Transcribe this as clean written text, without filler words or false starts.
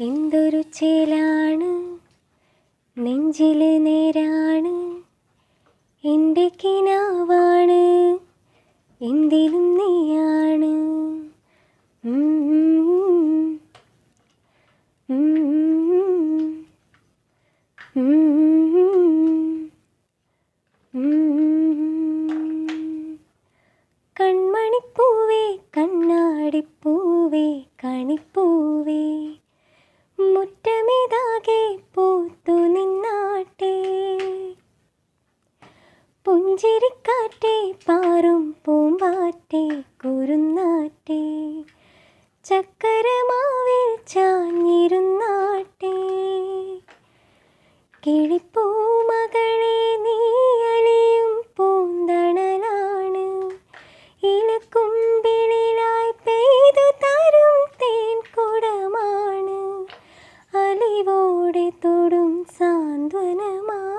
എന്തൊരു ചേലാണ് നെഞ്ചില് നേരാണ് എൻ്റെ കിനാവാണ് എന്തിലും നീയാണ് കൺമണിപ്പൂവേ കണ്ണാടിപ്പൂവേ കണിപ്പൂവേ മുറ്റമിതാകെ പൂത്തു നിന്നാട്ടെ പുഞ്ചിരിക്കാറ്റെ പാറും പൂമ്പാറ്റെ കുരുന്നാട്ടെ ചക്കരമാവിൽ ചാഞ്ഞിരുന്നാട്ടെ കിളിപ്പൂമകളെ നീ അലിയും പൂന്തണലാണ് ഇലക്കുമ്പിളിലായി പെയ്തു തരും തേൻ കുടമാണ് അലിവോടെ തൊടും സാന്ത്വനമാണ്.